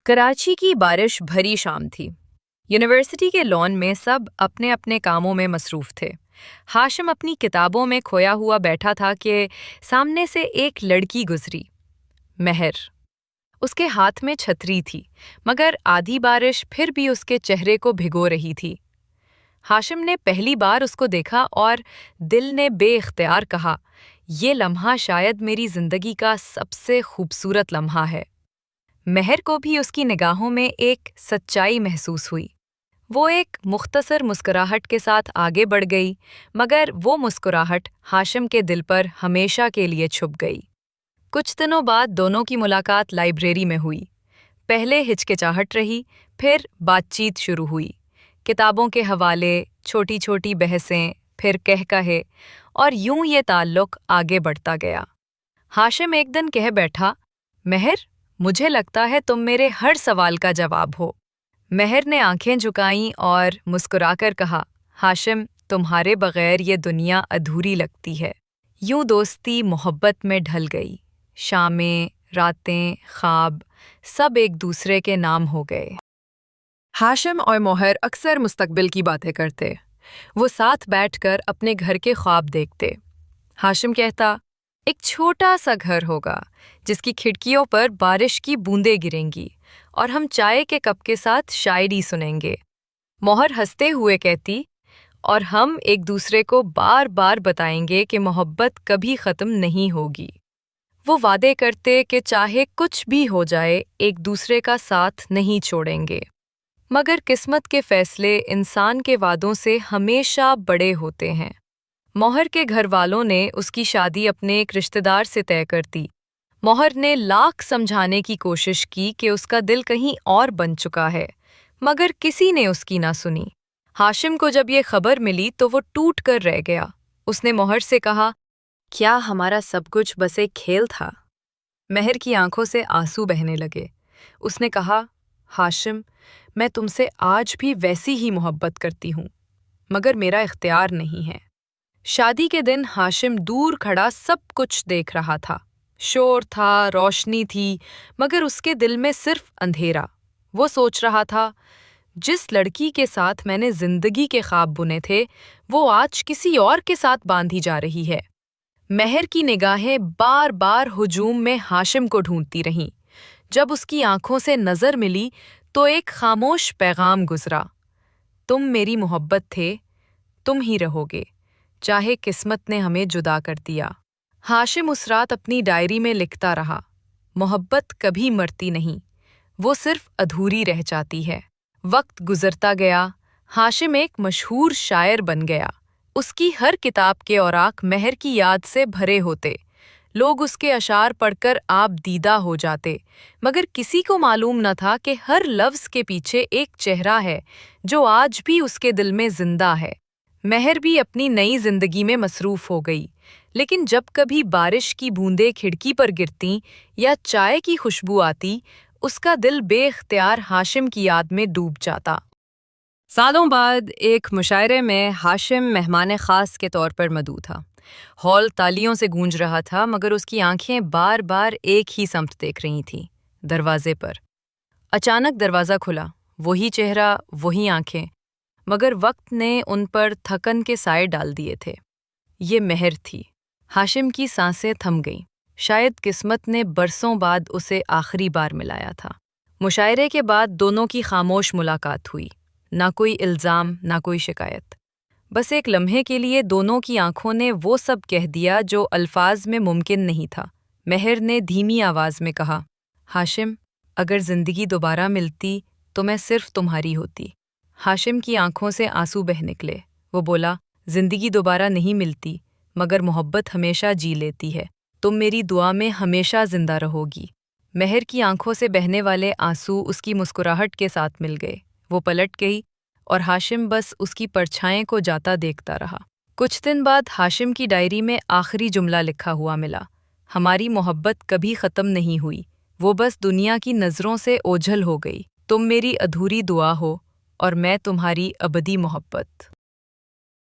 कराची की बारिश भरी शाम थी। यूनिवर्सिटी के लॉन में सब अपने अपने कामों में मसरूफ थे। हाशिम अपनी किताबों में खोया हुआ बैठा था कि सामने से एक लड़की गुजरी। महर। उसके हाथ में छतरी थी, मगर आधी बारिश फिर भी उसके चेहरे को भिगो रही थी। हाशिम ने पहली बार उसको देखा और दिल ने बेइख्तियार कहा, ये लम्हा शायद मेरी जिंदगी का सबसे खूबसूरत लम्हा है। महर को भी उसकी निगाहों में एक सच्चाई महसूस हुई। वो एक मुख्तसर मुस्कुराहट के साथ आगे बढ़ गई, मगर वो मुस्कुराहट हाशिम के दिल पर हमेशा के लिए छुप गई। कुछ दिनों बाद दोनों की मुलाकात लाइब्रेरी में हुई। पहले हिचकिचाहट रही, फिर बातचीत शुरू हुई। किताबों के हवाले, छोटी छोटी बहसें, फिर कहे और यूं ये ताल्लुक आगे बढ़ता गया। हाशिम एक दिन कह बैठा, महर, मुझे लगता है तुम मेरे हर सवाल का जवाब हो। महर ने आंखें झुकाईं और मुस्कुराकर कहा, हाशिम, तुम्हारे बगैर ये दुनिया अधूरी लगती है। यूं दोस्ती मोहब्बत में ढल गई। शामें, रातें, ख्वाब सब एक दूसरे के नाम हो गए। हाशिम और मोहर अक्सर मुस्तकबिल की बातें करते। वो साथ बैठकर अपने घर के ख्वाब देखते। हाशिम कहता, एक छोटा सा घर होगा जिसकी खिड़कियों पर बारिश की बूंदें गिरेंगी और हम चाय के कप के साथ शायरी सुनेंगे। मोहर हंसते हुए कहती, और हम एक दूसरे को बार बार बताएंगे कि मोहब्बत कभी ख़त्म नहीं होगी। वो वादे करते कि चाहे कुछ भी हो जाए एक दूसरे का साथ नहीं छोड़ेंगे। मगर किस्मत के फैसले इंसान के वादों से हमेशा बड़े होते हैं। मोहर के घर वालों ने उसकी शादी अपने एक रिश्तेदार से तय कर दी। मोहर ने लाख समझाने की कोशिश की कि उसका दिल कहीं और बन चुका है, मगर किसी ने उसकी ना सुनी। हाशिम को जब ये खबर मिली तो वो टूट कर रह गया। उसने मोहर से कहा, क्या हमारा सब कुछ बस एक खेल था? महर की आंखों से आंसू बहने लगे। उसने कहा, हाशिम, मैं तुमसे आज भी वैसी ही मोहब्बत करती हूँ, मगर मेरा इख्तियार नहीं है। शादी के दिन हाशिम दूर खड़ा सब कुछ देख रहा था। शोर था, रोशनी थी, मगर उसके दिल में सिर्फ अंधेरा। वो सोच रहा था, जिस लड़की के साथ मैंने जिंदगी के ख्वाब बुने थे, वो आज किसी और के साथ बांधी जा रही है। महर की निगाहें बार बार हुजूम में हाशिम को ढूंढती रहीं। जब उसकी आंखों से नजर मिली तो एक खामोश पैगाम गुजरा, तुम मेरी मोहब्बत थे, तुम ही रहोगे, चाहे किस्मत ने हमें जुदा कर दिया। हाशिम उस रात अपनी डायरी में लिखता रहा, मोहब्बत कभी मरती नहीं, वो सिर्फ अधूरी रह जाती है। वक्त गुजरता गया। हाशिम एक मशहूर शायर बन गया। उसकी हर किताब के औराक महर की याद से भरे होते। लोग उसके अशार पढ़कर आप दीदा हो जाते, मगर किसी को मालूम न था कि हर लफ्ज़ के पीछे एक चेहरा है जो आज भी उसके दिल में जिंदा है। महर भी अपनी नई जिंदगी में मसरूफ हो गई, लेकिन जब कभी बारिश की बूंदें खिड़की पर गिरतीं या चाय की खुशबू आती, उसका दिल बेख्तियार हाशिम की याद में डूब जाता। सालों बाद एक मुशायरे में हाशिम मेहमान ख़ास के तौर पर मदऊ था। हॉल तालियों से गूंज रहा था, मगर उसकी आंखें बार बार एक ही समत देख रही थीं, दरवाजे पर। अचानक दरवाज़ा खुला, वही चेहरा, वही आंखें, मगर वक्त ने उन पर थकन के साए डाल दिए थे। ये महर थी। हाशिम की सांसें थम गईं। शायद किस्मत ने बरसों बाद उसे आखिरी बार मिलाया था। मुशायरे के बाद दोनों की खामोश मुलाकात हुई। ना कोई इल्ज़ाम, ना कोई शिकायत। बस एक लम्हे के लिए दोनों की आंखों ने वो सब कह दिया जो अल्फाज में मुमकिन नहीं था। महर ने धीमी आवाज़ में कहा, हाशिम, अगर ज़िंदगी दोबारा मिलती तो मैं सिर्फ तुम्हारी होती। हाशिम की आंखों से आंसू बह निकले। वो बोला, ज़िंदगी दोबारा नहीं मिलती, मगर मोहब्बत हमेशा जी लेती है। तुम मेरी दुआ में हमेशा जिंदा रहोगी। महर की आंखों से बहने वाले आंसू उसकी मुस्कुराहट के साथ मिल गए। वो पलट गई और हाशिम बस उसकी परछाएं को जाता देखता रहा। कुछ दिन बाद हाशिम की डायरी में आखिरी जुमला लिखा हुआ मिला, हमारी मोहब्बत कभी ख़त्म नहीं हुई, वो बस दुनिया की नज़रों से ओझल हो गई। तुम मेरी अधूरी दुआ हो और मैं तुम्हारी अबदी मोहब्बत।